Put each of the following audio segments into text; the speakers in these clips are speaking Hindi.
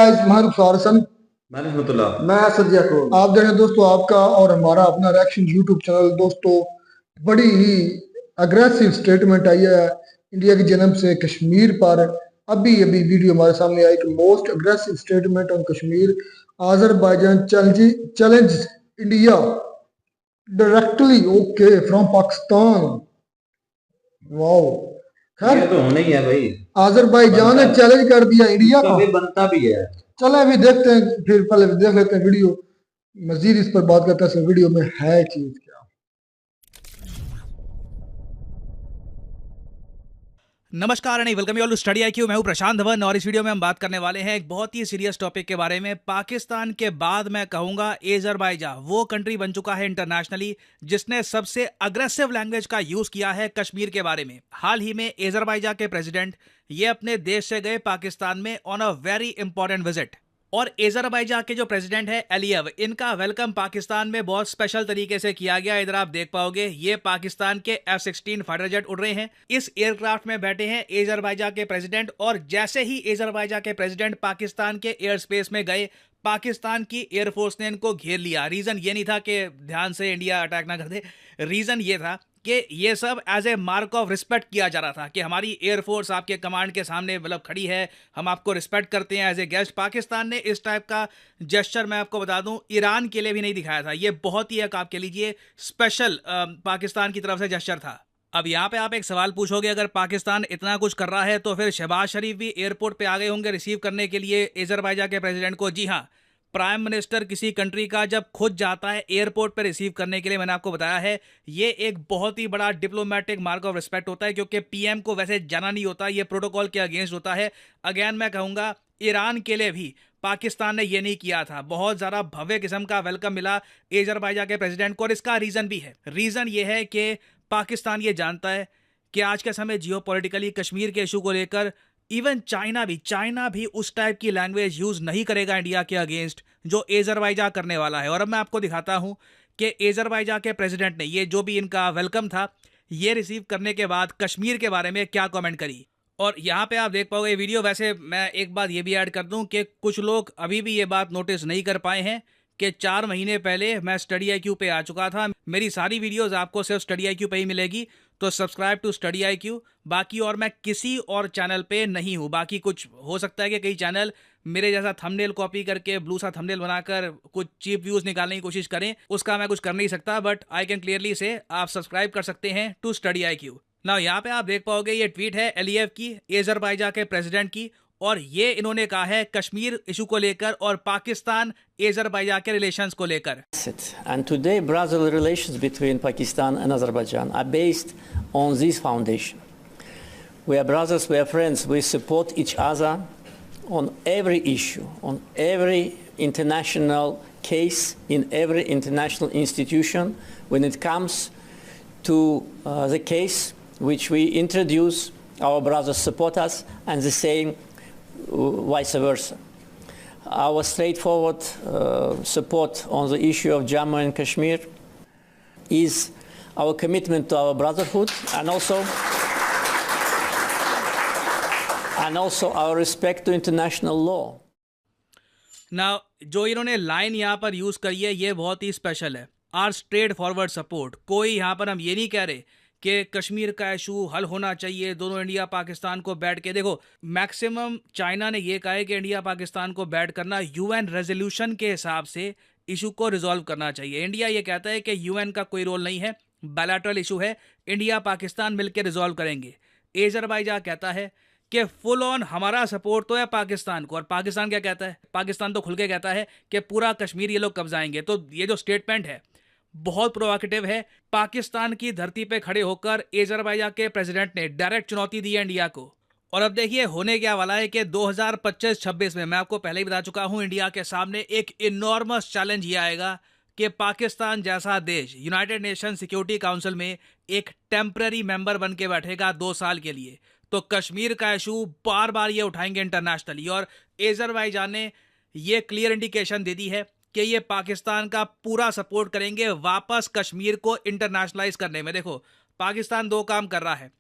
मारूफ हारसन। मैं असद याकूब। आप देखें दोस्तों, आपका और हमारा अपना रिएक्शन यूट्यूब चैनल। दोस्तों, बड़ी ही अग्रेसिव स्टेटमेंट आई है इंडिया की जन्म से कश्मीर पर। अभी अभी वीडियो हमारे सामने आई कि most aggressive statement on Kashmir, Azerbaijan challenge India directly okay from Pakistan. Wow. खैर, ये तो होना ही है भाई। आजरबाईजान ने बनता चैलेंज कर दिया इंडिया उसका को। भी बनता भी है। चले अभी देखते हैं, फिर पहले देख लेते हैं वीडियो, मजीद इस पर बात करते हैं इस वीडियो में है चीज क्या। नमस्कार and welcome you all to study IQ. मैं हूं प्रशांत धवन और इस वीडियो में हम बात करने वाले हैं एक बहुत ही सीरियस टॉपिक के बारे में। पाकिस्तान के बाद मैं कहूंगा अजरबैजान वो कंट्री बन चुका है इंटरनेशनली जिसने सबसे अग्रेसिव लैंग्वेज का यूज किया है कश्मीर के बारे में। हाल ही में अजरबैजान के प्रेसिडेंट ये अपने देश से गए पाकिस्तान में on a very important visit, और अजरबैजान के जो प्रेसिडेंट है एलियव, इनका वेलकम पाकिस्तान में बहुत स्पेशल तरीके से किया गया। इधर आप देख पाओगे ये पाकिस्तान के F-16 फाइटर जेट उड़ रहे हैं। इस एयरक्राफ्ट में बैठे हैं अजरबैजान के प्रेसिडेंट, और जैसे ही अजरबैजान के प्रेसिडेंट पाकिस्तान के एयर स्पेस में गए, पाकिस्तान की एयरफोर्स ने इनको घेर लिया। रीजन ये नहीं था कि ध्यान से इंडिया अटैक ना कर दे, रीजन ये था कि ये सब as a mark of respect किया जा रहा था कि हमारी एयरफोर्स आपके कमांड के सामने मतलब खड़ी है, हम आपको रिस्पेक्ट करते हैं एज ए गेस्ट। पाकिस्तान ने इस टाइप का जेस्चर, मैं आपको बता दूं, ईरान के लिए भी नहीं दिखाया था। ये बहुत ही एक आप कह लीजिए स्पेशल पाकिस्तान की तरफ से जेस्चर था। अब यहाँ पे आप एक सवाल पूछोगे, अगर पाकिस्तान इतना कुछ कर रहा है तो फिर शहबाज शरीफ भी एयरपोर्ट पे आ गए होंगे रिसीव करने के लिए अजरबैजान के प्रेसिडेंट को। जी हाँ, प्राइम मिनिस्टर किसी कंट्री का जब खुद जाता है एयरपोर्ट पर रिसीव करने के लिए, मैंने आपको बताया है, ये एक बहुत ही बड़ा डिप्लोमेटिक मार्क ऑफ रिस्पेक्ट होता है, क्योंकि पीएम को वैसे जाना नहीं होता, ये प्रोटोकॉल के अगेंस्ट होता है। अगेन मैं कहूंगा ईरान के लिए भी पाकिस्तान ने ये नहीं किया था। बहुत ज़्यादा भव्य किस्म का वेलकम मिला अजरबैजान के प्रेसिडेंट को, और इसका रीज़न भी है। रीज़न ये है कि पाकिस्तान ये जानता है कि आज के समय जियोपॉलिटिकली कश्मीर के इशू को लेकर इवन चाइना भी उस टाइप की लैंग्वेज यूज नहीं करेगा इंडिया के अगेंस्ट जो अजरबैजान करने वाला है। और अब मैं आपको दिखाता हूं कि अजरबैजान के प्रेसिडेंट ने ये जो भी इनका वेलकम था, ये रिसीव करने के बाद कश्मीर के बारे में क्या कमेंट करी। और यहाँ पे आप देख पाओगे वीडियो। वैसे मैं एक बात ये भी ऐड कर दूं कि कुछ लोग अभी भी ये बात नोटिस नहीं कर पाए हैं कि 4 महीने पहले मैं स्टडी आईक्यू पे आ चुका था। मेरी सारी वीडियोस आपको सिर्फ स्टडी आईक्यू पे ही मिलेगी, तो सब्सक्राइब टू स्टडी आईक्यू। बाकी और मैं किसी और चैनल पे नहीं हूँ। बाकी कुछ हो सकता है कि कई चैनल मेरे जैसा थंबनेल कॉपी करके ब्लू सा थंबनेल बनाकर कुछ चीप व्यूज निकालने की कोशिश करें, उसका मैं कुछ कर नहीं सकता। बट आई कैन क्लियरली से आप सब्सक्राइब कर सकते हैं टू स्टडी आईक्यू। ना यहाँ पे आप देख पाओगे ये ट्वीट है एलियव की, अजरबैजान के प्रेसिडेंट की, और ये इन्होंने कहा है कश्मीर इशू को लेकर और पाकिस्तान अजरबैजान के रिलेशंस को लेकर। And today, brotherly relations between Pakistan and Azerbaijan are based on this foundation. We are brothers, we are friends, we support each other on every issue, on every international case, in every international institution. When it comes to the case which we introduce, our brothers support us, and the same vice versa. Our straightforward support on the issue of Jammu and Kashmir is our commitment to our brotherhood, and also our respect to international law. Now, जो इन्होंने लाइन यहाँ पर यूज करी है ये बहुत ही स्पेशल है। Our straightforward support. कोई यहाँ पर हम ये नहीं कह रहे कि कश्मीर का इशू हल होना चाहिए, दोनों इंडिया पाकिस्तान को बैठ के, देखो मैक्सिमम चाइना ने ये कहा है कि इंडिया पाकिस्तान को बैठ करना यूएन रेजोल्यूशन के हिसाब से इशू को रिजॉल्व करना चाहिए। इंडिया ये कहता है कि यूएन का कोई रोल नहीं है, बायलैटरल इशू है, इंडिया पाकिस्तान मिलकर रिजॉल्व करेंगे। अजरबैजान कहता है कि फुल ऑन हमारा सपोर्ट तो है पाकिस्तान को, और पाकिस्तान क्या कहता है, पाकिस्तान तो खुल के कहता है कि पूरा कश्मीर ये लोग कब्जाएंगे। तो ये जो स्टेटमेंट है बहुत प्रोवोकेटिव है। पाकिस्तान की धरती पे खड़े होकर अजरबैजान के प्रेसिडेंट ने डायरेक्ट चुनौती दी है इंडिया को। और अब देखिए होने क्या वाला है कि 2025-26 में, मैं आपको पहले ही बता चुका हूं, इंडिया के सामने एक इनॉर्मस चैलेंज ये आएगा कि पाकिस्तान जैसा देश यूनाइटेड नेशन सिक्योरिटी काउंसिल में एक टेम्पररी मेंबर बन के बैठेगा 2 साल के लिए। तो कश्मीर का इशू बार बार ये उठाएंगे इंटरनेशनली, और अजरबैजान ने ये क्लियर इंडिकेशन दे दी है कि ये पाकिस्तान का पूरा सपोर्ट करेंगे वापस कश्मीर को इंटरनेशनलाइज करने में। देखो पाकिस्तान 2 काम कर रहा है,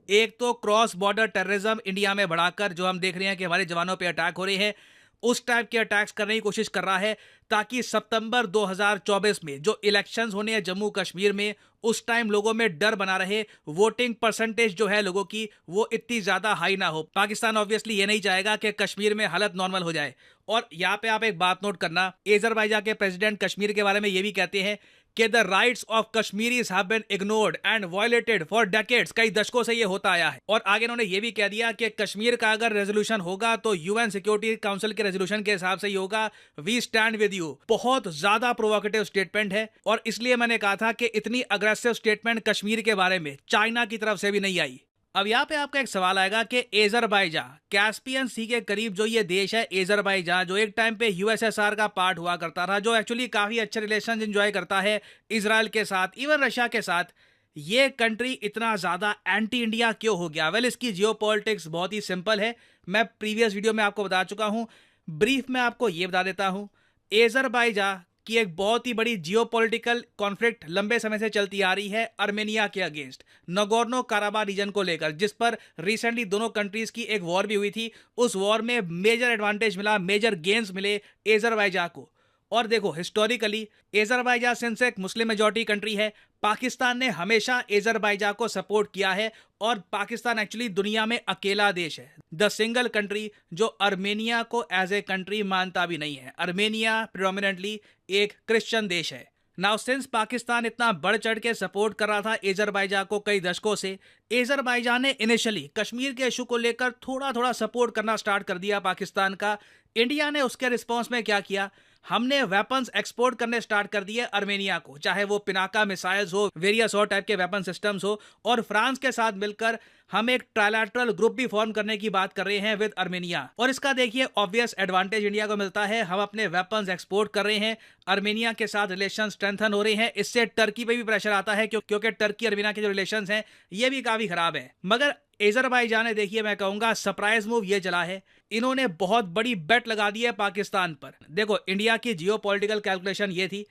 एक तो क्रॉस बॉर्डर टेररिज्म इंडिया में बढ़ाकर, जो हम देख रहे हैं कि हमारे जवानों पे अटैक हो रहे हैं, उस टाइप के अटैक्स करने की कोशिश कर रहा है ताकि सितंबर 2024 में जो इलेक्शंस होने हैं जम्मू कश्मीर में, उस टाइम लोगों में डर बना रहे, वोटिंग परसेंटेज जो है लोगों की वो इतनी ज्यादा हाई ना हो। पाकिस्तान ऑब्वियसली ये नहीं चाहेगा कि कश्मीर में हालत नॉर्मल हो जाए। और यहाँ पे आप एक बात नोट करना, अजरबैजान के प्रेसिडेंट कश्मीर के बारे में ये भी कहते हैं कि the rights of Kashmiris have been ignored and violated for decades. कई दशकों से ये होता आया है। और आगे इन्होंने ये भी कह दिया कि कश्मीर का अगर रेजोल्यूशन होगा तो यूएन सिक्योरिटी काउंसिल के रेजोल्यूशन के हिसाब से ही होगा। We stand with you. बहुत ज्यादा प्रोवोकेटिव स्टेटमेंट है और इसलिए मैंने कहा था कि इतनी अग्रेसिव स्टेटमेंट कश्मीर के बारे में चाइना की तरफ से भी नहीं आई। अब यहाँ पे आपका एक सवाल आएगा कि अजरबैजान, कैस्पियन सी के करीब जो ये देश है अजरबैजान, जो एक टाइम पे यूएसएसआर का पार्ट हुआ करता था, जो एक्चुअली काफी अच्छे रिलेशन एंजॉय करता है इजराइल के साथ, इवन रशिया के साथ, ये कंट्री इतना ज्यादा एंटी इंडिया क्यों हो गया? वेल, इसकी जियोपॉलिटिक्स बहुत ही सिंपल है। मैं प्रीवियस वीडियो में आपको बता चुका हूं। ब्रीफ में आपको ये बता देता हूं। अजरबैजान की एक बहुत ही बड़ी जियोपॉलिटिकल कॉन्फ्लिक्ट लंबे समय से चलती आ रही है आर्मेनिया के अगेंस्ट, नगोर्नो काराबा रीजन को लेकर, जिस पर रिसेंटली दोनों कंट्रीज की एक वॉर भी हुई थी। उस वॉर में मेजर एडवांटेज मिला, मेजर गेन्स मिले अजरबैजान को। और देखो, हिस्टोरिकली अजरबैजान सिंस एक मुस्लिम मेजॉरिटी कंट्री है, पाकिस्तान ने हमेशा अजरबैजान को सपोर्ट किया है और पाकिस्तान एक्चुअली दुनिया में अकेला देश है, द सिंगल कंट्री, जो आर्मेनिया को एज ए कंट्री मानता भी नहीं है। आर्मेनिया प्रेडोमिनेंटली एक क्रिश्चियन देश है। नाउ सिंस पाकिस्तान इतना बढ़ चढ़ के सपोर्ट कर रहा था अजरबैजान को कई दशकों से, अजरबैजान ने इनिशियली कश्मीर के इशू को लेकर थोड़ा थोड़ा सपोर्ट करना स्टार्ट कर दिया पाकिस्तान का। इंडिया ने उसके रिस्पॉन्स में क्या किया? हमने वेपन्स एक्सपोर्ट करने स्टार्ट कर दिए आर्मेनिया को, चाहे वो पिनाका मिसाइल्स हो, वेरियस और टाइप के वेपन सिस्टम्स हो। और फ्रांस के साथ मिलकर हम एक ट्राइलैटरल ग्रुप भी फॉर्म करने की बात कर रहे हैं विद आर्मेनिया। और इसका देखिए ऑब्वियस एडवांटेज इंडिया को मिलता है, हम अपने वेपन्स एक्सपोर्ट कर रहे हैं, आर्मेनिया के साथ रिलेशन स्ट्रेंथन हो रहे हैं। इससे टर्की पे भी प्रेशर आता है क्योंकि टर्की आर्मेनिया के जो रिलेशंस हैं ये भी काफी खराब है। मगर अजरबैजान ने, देखिए मैं कहूंगा सरप्राइज मूव ये चला है, इन्होंने बहुत बड़ी बेट लगा दी है पाकिस्तान पर। देखो, इंडिया की जियोपॉलिटिकल कैलकुलेशन ये थी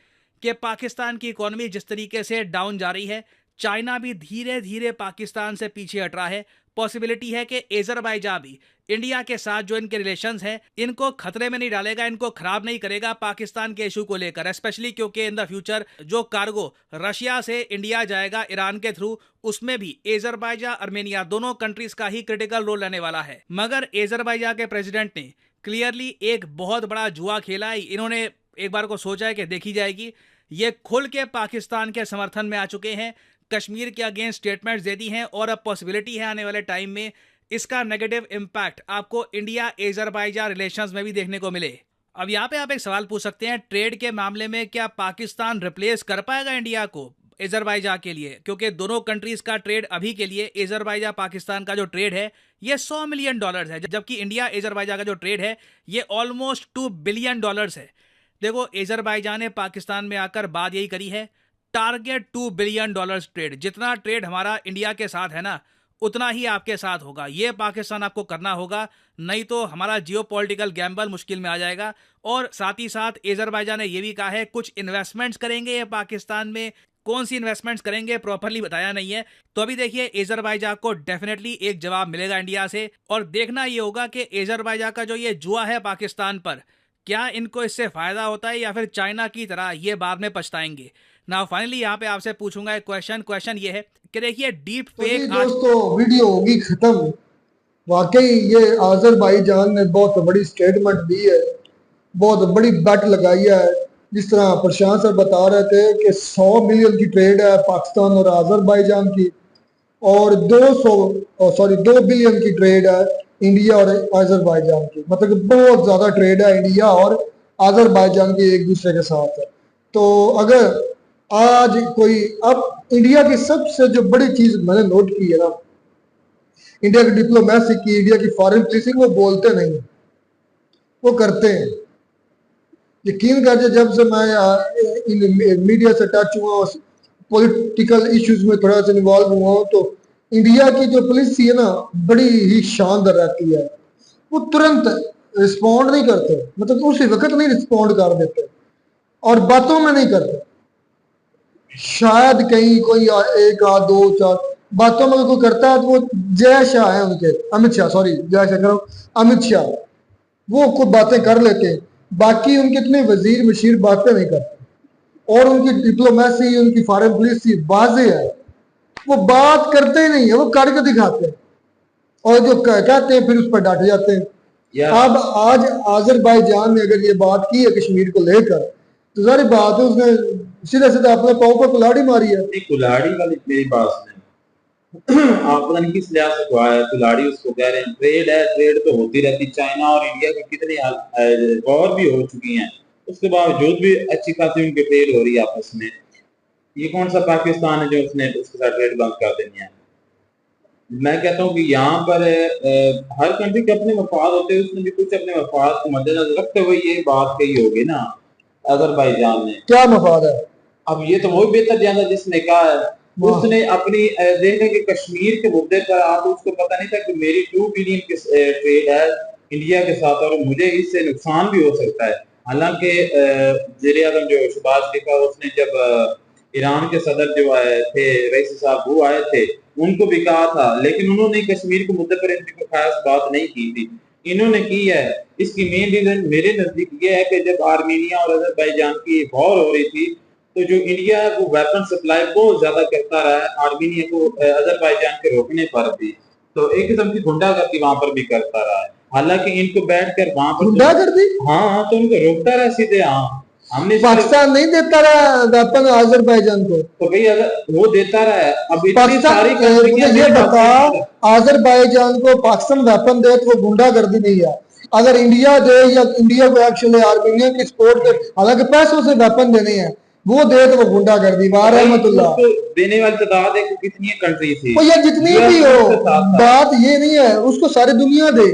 कि पाकिस्तान की इकोनॉमी जिस तरीके से डाउन जा रही है, चाइना भी धीरे धीरे पाकिस्तान से पीछे हट रहा है। पॉसिबिलिटी है कि अजरबैजान भी इंडिया के साथ जो इनके रिलेशंस हैं इनको खतरे में नहीं डालेगा, इनको खराब नहीं करेगा पाकिस्तान के इशू को लेकर, स्पेशली क्योंकि इन द फ्यूचर जो कार्गो रशिया से इंडिया जाएगा ईरान के थ्रू, उसमें भी अजरबैजान आर्मेनिया दोनों कंट्रीज का ही क्रिटिकल रोल रहने वाला है। मगर अजरबैजान के प्रेसिडेंट ने क्लियरली एक बहुत बड़ा जुआ खेला है। इन्होंने एक बार को सोचा है कि देखी जाएगी, ये खुल के पाकिस्तान के समर्थन में आ चुके हैं, कश्मीर के अगेंस्ट स्टेटमेंट्स दे दी हैं और अब पॉसिबिलिटी है आने वाले टाइम में इसका नेगेटिव इंपैक्ट आपको इंडिया अजरबैजान रिलेशंस में भी देखने को मिले। अब यहाँ पे आप एक सवाल पूछ सकते हैं, ट्रेड के मामले में क्या पाकिस्तान रिप्लेस कर पाएगा इंडिया को अजरबैजान के लिए? क्योंकि दोनों कंट्रीज का ट्रेड अभी के लिए, अजरबैजान पाकिस्तान का जो ट्रेड है ये $100 मिलियन है, जबकि इंडिया अजरबैजान का जो ट्रेड है ये ऑलमोस्ट $2 बिलियन है। देखो, अजरबैजान ने पाकिस्तान में आकर बात यही करी है, टारगेट $2 बिलियन ट्रेड। जितना ट्रेड हमारा इंडिया के साथ है ना, उतना ही आपके साथ होगा। ये पाकिस्तान आपको करना होगा, नहीं तो हमारा जियोपॉलिटिकल गैम्बल मुश्किल में आ जाएगा। और साथ ही साथ अजरबैजान ने यह भी कहा है कुछ इन्वेस्टमेंट्स करेंगे ये पाकिस्तान में। कौन सी इन्वेस्टमेंट्स करेंगे प्रॉपर्ली बताया नहीं है। तो अभी देखिए, अजरबैजान को डेफिनेटली एक जवाब मिलेगा इंडिया से, और देखना ये होगा कि अजरबैजान का जो ये जुआ है पाकिस्तान पर, क्या इनको इससे फायदा होता है या फिर चाइना की तरह ये बाद में पछताएंगे। नाउ फाइनली यहाँ पे आपसे पूछूंगा एक क्वेश्चन ये है कि देखिए, डीप फेक दोस्तों वीडियो होगी खत्म। वाकई ये अजरबैजान ने बहुत बड़ी स्टेटमेंट दी है, बहुत बड़ी बेट लगाई है। जिस तरह प्रशांत सर बता रहे थे कि 100 मिलियन की ट्रेड है पाकिस्तान और अजरबैजान की, और 2 बिलियन की ट्रेड है इंडिया और अजरबैजान की। मतलब बहुत ज्यादा ट्रेड है इंडिया और अजरबैजान की एक दूसरे के साथ है। तो अगर आज कोई, अब इंडिया की सबसे जो बड़ी चीज मैंने नोट की है ना, इंडिया की डिप्लोमेसी की, इंडिया की फॉरेन पॉलिसी, वो बोलते नहीं, वो करते हैं। यकीन कर, जब से मैं मीडिया से टच हुआ, पॉलिटिकल इश्यूज में थोड़ा सा इन्वॉल्व हुआ हूं, तो इंडिया की जो पॉलिसी है ना बड़ी ही शानदार रहती है। वो तुरंत रिस्पॉन्ड नहीं करते, मतलब उसी वक्त नहीं रिस्पॉन्ड कर देते, और बातों में नहीं करते। शायद कहीं कोई 1 आध 2 4 बातों में कोई करता है तो वो जय शाह है उनके, अमित शाह, सॉरी जय शाह करो, अमित शाह। वो खुद बातें कर लेते हैं, बाकी उनके इतने वजीर मशीर बातें नहीं करते। और उनकी डिप्लोमेसी, उनकी फॉरेन पॉलिसी वाज़ेह है, वो बात करते ही नहीं है, वो करके दिखाते हैं और जो कहते हैं फिर उस पर डांटे जाते हैं। अब आज आज़रबाईजान ने अगर ये बात की है कश्मीर को लेकर, तो सारी बात है उसने सीधा सीधा अपने पाँव पर कुल्हाड़ी मारी है। कुल्हाड़ी वाली मेरी बात नहीं। आप पता नहीं किस लिहाज से कहा है कुल्हाड़ी, उसको कह रहे हैं ट्रेड है, ट्रेड तो होती रहती। चाइना और इंडिया की कितनी वॉर भी हो चुकी हैं, उसके बावजूद भी अच्छी खासी उनकी ट्रेड हो रही है आपस में। ये कौन सा पाकिस्तान है जो उसने उसके साथ ट्रेड बंद कर देनी है? मैं कहता हूँ कि यहाँ पर हर कंट्री के अपने मफाद होते हैं, उसने भी कुछ अपने मफाद को मद्देनजर रखते हुए ये बात कही होगी ना अजरबैजान ने। क्या मफाद है? अब ये तो वही बेहतर जाना जिसने कहा है, उसने अपनी देखने के कश्मीर के मुद्दे पर आप उसको पता नहीं था कि मेरी 2 बिलियन की ट्रेड है इंडिया के साथ और मुझे इससे नुकसान भी हो सकता है। हालांकि वज़ीर आज़म जो शहबाज शरीफ है, उसने जब ईरान के सदर जो आए थे रईसी साहब वो आए थे, उनको भी कहा था, लेकिन उन्होंने कश्मीर के मुद्दे पर इनकी कोई खास बात नहीं की थी। इन्होंने की है। इसकी मेन रीजन मेरे नजदीक ये है कि जब आर्मीनिया और अजरबैजान की वॉर हो रही थी, तो जो इंडिया को वेपन सप्लाई बहुत ज्यादा करता रहा है आर्मीनिया को अजरबैजान के रोकने पर भी, तो एक किस्म की गुंडागर्दी वहां पर भी करता रहा है। हालांकि इनको बैठकर वहां पर गुंडागर्दी, हाँ, तो उनको रोकता रहा सीधे। हाँ, हमने पाकिस्तान नहीं देता रहा वेपन आज़रबाईजान को, तो भाई अगर वो देता रहा है, अब इतनी सारी मुझे ये बता, आज़रबाईजान को पाकिस्तान वेपन दे तो वो गुंडागर्दी नहीं है। अगर इंडिया दे या इंडिया को एक्चुअली आर्मीनिया की सपोर्ट कर, हालांकि पैसों से वेपन देने हैं, वो दे तो वो गुंडागर्दी। वाह रहमतुल्लाह। देने वाली तादाद देखो कितनी कंट्री थी, या जितनी भी हो, बात ये नहीं है उसको सारी दुनिया दे।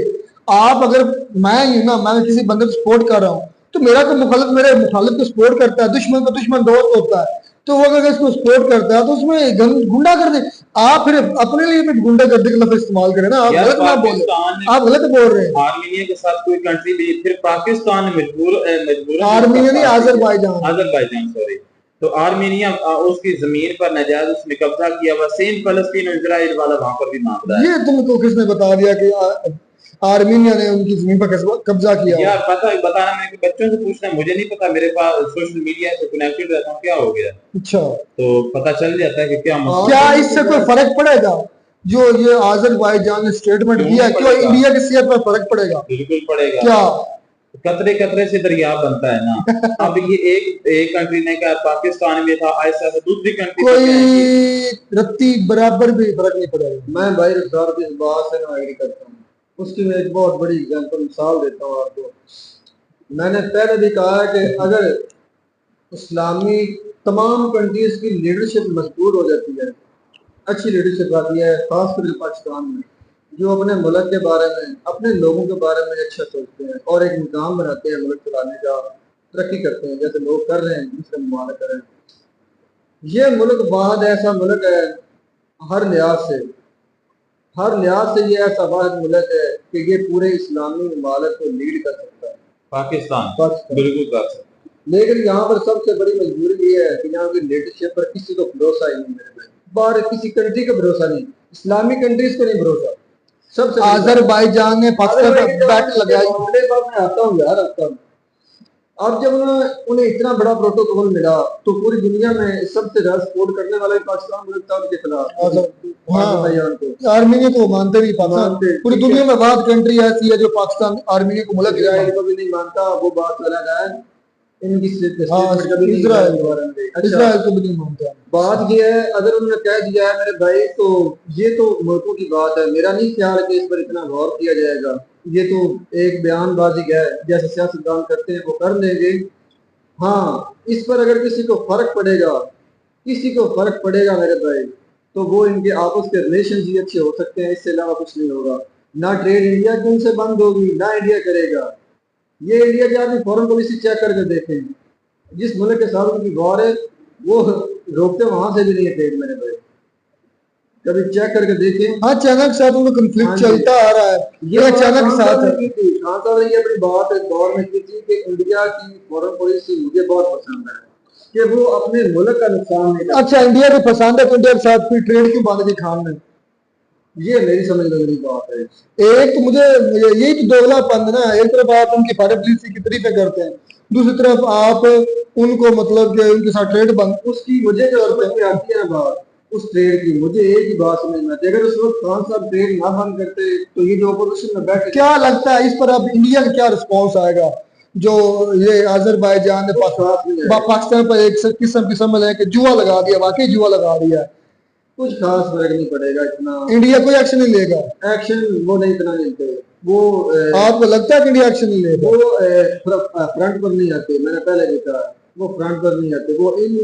आप अगर मैं किसी बंदे को सपोर्ट कर रहा हूँ, तो मेरा तो मेरे मुखालिफ को सपोर्ट करता है, दुश्मन का दुश्मन दोस्त होता है, तो वो अगर इसको सपोर्ट करता है तो उसमें गुंडा कर दे। आप फिर अपने लिए भी गुंडा गर्दी का लफ्ज़ इस्तेमाल करें ना, आप गलत ना बोले, आप गलत बोल रहे हैं। आर्मीनिया के साथ कोई कंट्री भी, फिर पाकिस्तान मजबूर आर्मीनिया नहीं, आज़रबाईजान सॉरी, तो आर्मीनिया उसकी जमीन पर नाजायज उसने कब्जा किया हुआ। सेम फलस्तीन और इजराइल वाला वहां पर भी मामला है। ये तुमको किसने बता दिया कि आर्मीनिया ने उनकी जमीन पर कब्जा किया? यार पता बताना, मैं बच्चों से पूछना, मुझे नहीं पता, मेरे पास सोशल मीडिया से कनेक्टेड रहता हूँ, क्या हो गया। अच्छा, तो पता चल जाता है कि क्या इससे कोई फर्क पड़ेगा जो ये आज़रबाईजान ने स्टेटमेंट दिया, क्यों इंडिया की सेहत पर फर्क पड़ेगा? बिल्कुल पड़ेगा। क्या कतरे कतरे से दरिया बनता है ना। अब ये एक कंट्री ने कहा, पाकिस्तान में था, ऐसा दूसरी कंट्री कोई रत्ती बराबर भी फर्क नहीं पड़ेगा। मैं भाई रफ्तार की इस बात से एग्री करता हूँ। उसकी मैं एक बहुत बड़ी एग्जांपल मिसाल देता हूँ आपको। मैंने पहले भी कहा है कि अगर इस्लामी तमाम कंट्रीज की लीडरशिप मजबूत हो जाती है, अच्छी लीडरशिप आती है, खासकर पाकिस्तान में, जो अपने मुल्क के बारे में, अपने लोगों के बारे में अच्छा सोचते हैं और एक निज़ाम बनाते हैं मुल्क चलाने का, तरक्की करते हैं जैसे लोग कर रहे हैं, जिसका मुबारक करें। ये मुल्क वाहिद ऐसा मुल्क है, हर लिहाज से ये ऐसा वाहिद मुल्क है कि ये पूरे इस्लामी ममालिक को लीड कर सकता है। पाकिस्तान बिल्कुल कर सकता है, लेकिन यहाँ पर सबसे बड़ी मजबूरी ये है कि यहाँ की लीडरशिप पर किसी को भरोसा ही नहीं। मेरे भाई, बाहर किसी कंट्री का भरोसा नहीं, इस्लामी कंट्रीज को नहीं भरोसा। सबसे आज़रबाईजान ने पाकिस्तान पर बैट लगाई। आता हूँ यार, आता हूँ। अब जब उन्हें इतना बड़ा प्रोटोकॉल मिला, तो पूरी दुनिया में सबसे ज्यादा सपोर्ट करने वाला पाकिस्तान मुल्क था उनके खिलाफ। हाँ, आर्मीनिया को मानते नहीं पाकिस्तान, पूरी दुनिया में बहुत कंट्री ऐसी है जो पाकिस्तान आर्मीनिया को मुल्क इजराइल को भी नहीं मानता, वो बात अलग है। इनकी इजराइल को भी नहीं मानता। बात ये है, अगर उन्होंने कह दिया है मेरे भाई, तो ये तो मुल्कों की बात है। मेरा नहीं ख्याल कि इस पर इतना गौर किया जाएगा। ये तो एक बयानबाजी है, जैसे सियासतदान करते हैं वो कर लेंगे। हाँ, इस पर अगर किसी को फर्क पड़ेगा मेरे भाई, तो वो इनके आपस के रिलेशन ही अच्छे हो सकते हैं, इससे अलावा कुछ नहीं होगा। ना ट्रेड इंडिया की उनसे बंद होगी, ना इंडिया करेगा। ये इंडिया की आपकी फॉरेन पॉलिसी चेक करके देखें, जिस मुल्क के साथ उनकी गौर है वो रोकते वहां से भी नहीं है ट्रेड मेरे भाई, कभी चेक करके देखें। हाँ, चाइना के साथ उनका कंफ्लिक्ट चलता आ रहा है, ये चाइना के साथ है। ये अपनी बात दौर में की थी कि इंडिया की फॉरेन पॉलिसी मुझे बहुत पसंद है कि वो अपने मुल्क का नुकसान नहीं। अच्छा, इंडिया को पसंद है तो इंडिया के साथ फिर ट्रेड क्यों बांध के खान में? ये मेरी समझ में बड़ी बात है। एक तो मुझे यही तो दोगलापन है ना, एक तरफ आप उनकी फायरप्लीसी की तारीफें करते हैं, दूसरी तरफ आप उनको मतलब कि उनके साथ ट्रेड बंद, उसकी मुझे जो आती है ना बात उस ट्रेड की, मुझे एक ही बात समझ में आती है, अगर उस वक्त खान साहब ट्रेड ना बंद करते तो ये जो अपोजिशन में बैठे, क्या लगता है इस पर अब इंडिया का क्या रिस्पॉन्स आएगा? जो ये अजरबैजान ने पाकिस्तान पर एक किस्म की समझ है कि जुआ लगा दिया, वाकई जुआ लगा दिया, कुछ खास फर्क नहीं पड़ेगा इतना, इंडिया कोई एक्शन नहीं लेगा। एक्शन वो नहीं इतना लेते वो, आपको लगता है कि इंडिया एक्शन नहीं लेगा? वो फ्रंट पर नहीं आते, मैंने पहले भी कहा वो फ्रंट पर नहीं आते, वो इन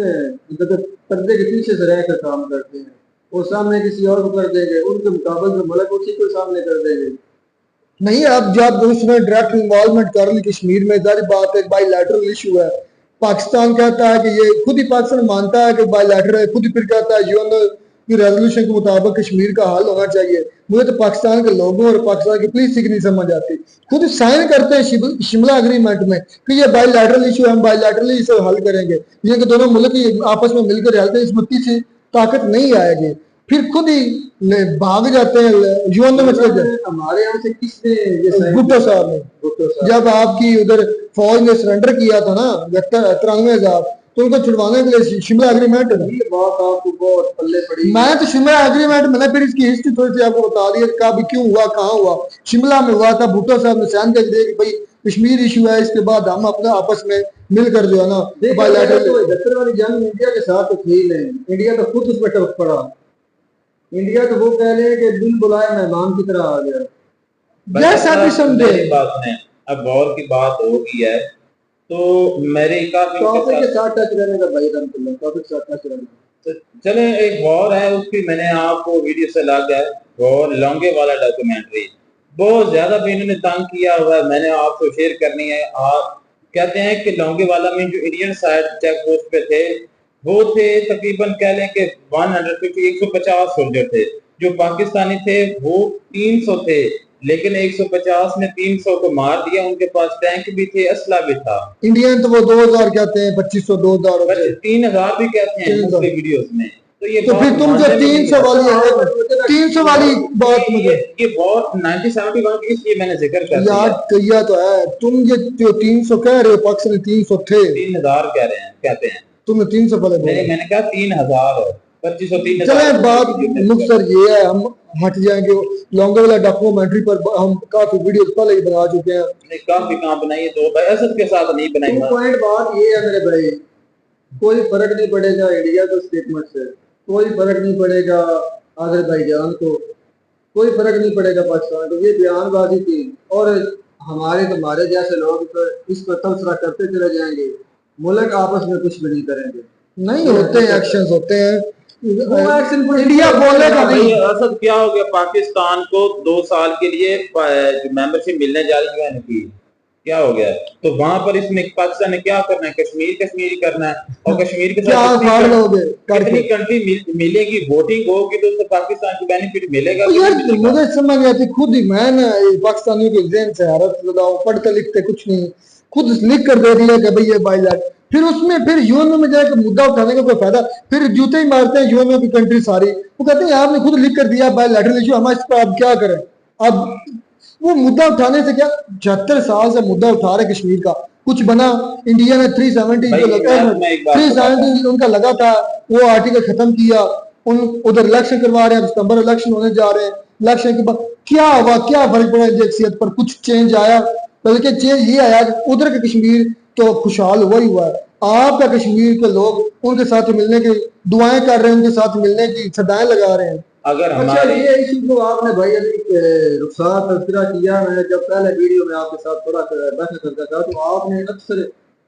पर्दे के पीछे से रहकर काम करते हैं, वो सामने किसी और को कर देंगे, उनके मुकाबले में मुल्क उसी को सामने कर देंगे। नहीं, अब जब उसने डायरेक्ट इन्वॉल्वमेंट कर ली कश्मीर में, जारी बात है बाईलैटरल इशू है, पाकिस्तान कहता है कि ये खुद ही पाकिस्तान मानता है कि बाईलैटरल है, खुद ही फिर कहता है यूएन की रेजोल्यूशन के मुताबिक कश्मीर का हल होना चाहिए। मुझे तो पाकिस्तान के लोगों और पाकिस्तान की पुलिस की नहीं समझ आती, खुद साइन करते हैं शिमला एग्रीमेंट में कि ये बाईलैटरल इशू, हम बाईलैटरली इसे हल करेंगे, ये कि दोनों मुल्क आपस में मिलकर रहते हैं, इसमें किसी ताकत नहीं आएगी, फिर खुद ही भाग जाते हैं यूएन में चले जाते। हमारे यहाँ से किसने? भुट्टो साहब ने, जब आपकी उधर फौज ने सरेंडर किया था ना 93,000, तो उनको छुड़वाने के लिए शिमला एग्रीमेंट है। ये बात आपको बहुत पल्ले पड़ी। मैं तो शिमला एग्रीमेंट, मैंने फिर इसकी हिस्ट्री थोड़ी सी आपको बता दी, कब क्यों हुआ, कहाँ हुआ। शिमला में हुआ था, भुट्टो साहब ने साइन कर दिया कि भाई कश्मीर इशू है, इसके बाद हम अपना आपस में मिलकर जो है ना बायलैटरल वाली जंग इंडिया के साथ तो खेल है, इंडिया तो खुद उसमें टप पड़ा, इंडिया तो वो कह रहे हैं कि बिन बुलाए मेहमान की तरह आ गया। जैसा भी समझे बात है, अब गौर की बात हो गई है तो मेरे टॉपिक के साथ टच रहने का भाई रहमतुल्लाह, टॉपिक के साथ टच रहने। चले एक गौर है उसकी, मैंने आपको वीडियो से लग गया गौर लौंगे वाला डॉक्यूमेंट्री, बहुत ज्यादा भी इन्होंने तंग किया हुआ है, मैंने आपको शेयर करनी है। आप कहते हैं कि लौंगे वाला में जो इंडियन साइड चेक पोस्ट पे थे वो थे तकरीबन कह लें कि 150 सोल्जर थे, जो पाकिस्तानी थे वो 300 थे, लेकिन 150 ने 300 को मार दिया, उनके पास टैंक भी थे, असला भी था। इंडियन तो वो 2000 कहते हैं, 2500 2000 3000 भी कहते हैं दूसरे वीडियोस में। तो ये तो फिर तुम जो 300 वाली है, 300 वाली बात मुझे ये बहुत 1971 की, इसलिए मैंने जिक्र कर दिया याद किया तो है। तुम ये जो 300 कह रहे हो, पाकिस्तान 300 थे, 3000 कह रहे हैं, कहते हैं, तुमने 300 पहले बोला, मैंने कहा 3000 2500 3000। चले बात मुख्तर ये है, हम हट जाएंगे लॉन्गे वाला डॉक्यूमेंट्री पर, हम काफी वीडियोस पहले ही बना चुके हैं, काफी कहां बनाई, तो भाई असद के साथ नहीं बनाई। पॉइंट बात ये है मेरे भाई, कोई फर्क नहीं पड़ेगा इंडिया को स्टेटमेंट से, कोई फर्क नहीं पड़ेगा अजरबैजान को, कोई फर्क नहीं पड़ेगा पाकिस्तान को, ये बयानबाजी थी, और तुम्हारे जैसे लोग इस पर तबसरा करते चले जाएंगे, मुल्क आपस में कुछ भी नहीं करेंगे, नहीं होते हैं एक्शंस होते हैं, इंडिया बोलेगा नहीं। असद क्या हो गया, पाकिस्तान को 2 साल के लिए जो मेंबरशिप मिलने जा रही है की, क्या हो गया? तो वहां पर इसमें पाकिस्तान ने क्या करना है, कश्मीर ही करना है, और कश्मीर के साथ कितनी कंट्री मिलेगी, वोटिंग होगी तो पाकिस्तान को बेनिफिट मिलेगा। तो यार मुझे समझ नहीं आती, खुद ही मैं ना पाकिस्तानियों के ज़हन से हैरत लगाओ, पढ़ते लिखते कुछ नहीं, खुद लिख कर दे दिया कि भाई ये बाईलैट, फिर उसमें फिर यूएनओ में जाकर मुद्दा उठाने का कोई फायदा, फिर जूते ही मारते हैं यूएनओ की कंट्री सारी, वो कहते हैं आपने खुद लिख कर दिया बाईलैटरल इशू, हम इस पर अब क्या करें। अब वो मुद्दा उठाने से क्या, 76 साल से मुद्दा उठा रहे कश्मीर का, कुछ बना? इंडिया ने 370 उनका लगा था, वो आर्टिकल खत्म किया, उधर इलेक्शन करवा रहे हैं, सितंबर इलेक्शन होने जा रहे हैं, इलेक्शन के बाद क्या हुआ, क्या फर्क पड़ा इंडिया पर? कुछ चेंज आया? बल्कि चेंज ये आया कि उधर के कश्मीर तो खुशहाल हुआ ही हुआ है, आपका कश्मीर के लोग उनके साथ मिलने की दुआएं कर रहे हैं, उनके साथ मिलने की सदाएं लगा रहे हैं। अगर अच्छा ये इशू को आपने भाई रुखसार तज़किरा किया, मैंने जब पहले वीडियो में आपके साथ थोड़ा बहस करता था, तो आपने अक्सर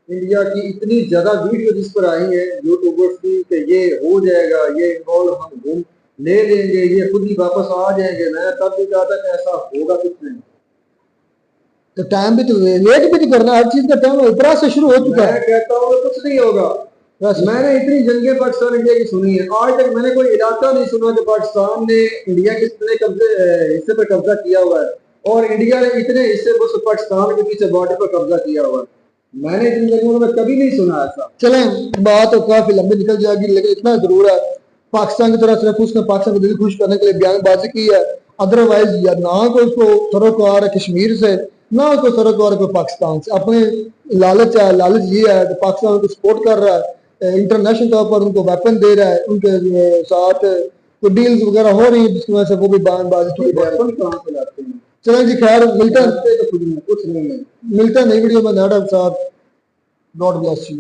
इंडिया की इतनी ज्यादा वीडियो जिस पर आई है यूट्यूबर्स की कि ये हो जाएगा, ये इन्वॉल्व हम घूम ले लेंगे, ये खुद ही वापस आ जाएंगे, मैं तब भी कहा था कि ऐसा होगा कुछ नहीं, तो टाइम भी तो वेट भी तो करना, हर चीज का टाइम ऊपर से शुरू हो चुका है। मैं कहता हूँ कुछ नहीं होगा, बस मैंने इतनी जंगें पाकिस्तान इंडिया की सुनी है, आज तक मैंने कोई इलाका नहीं सुना कि पाकिस्तान ने इंडिया के इतने हिस्से पर कब्जा किया हुआ है, और इंडिया ने इतने हिस्से पर पाकिस्तान के पीछे बॉर्डर पर कब्जा किया हुआ है, मैंने जिन जगहों में कभी नहीं सुना ऐसा। चलें बात तो काफी लंबी निकल जाएगी, लेकिन इतना जरूर है पाकिस्तान की तरह सिर्फ उसने पाकिस्तान को दिल खुश करने के लिए बयानबाजी की है, अदरवाइज या ना कोई उसको सरोकार है कश्मीर से, ना कोई सरोकार है कोई पाकिस्तान से। अपने लालच है, लालच ये है कि पाकिस्तान को सपोर्ट कर रहा है, इंटरनेशनल तौर पर उनको वेपन दे रहा है, उनके साथ तो डील्स वगैरह हो रही है जिसकी वजह से वो भी बयानबाजी थोड़ी वेपन कहाँ से लाते हैं। चलें जी, खैर मिलता है, कुछ नहीं मिलता है नई वीडियो में। नाडा साहब, गॉड ब्लेस यू।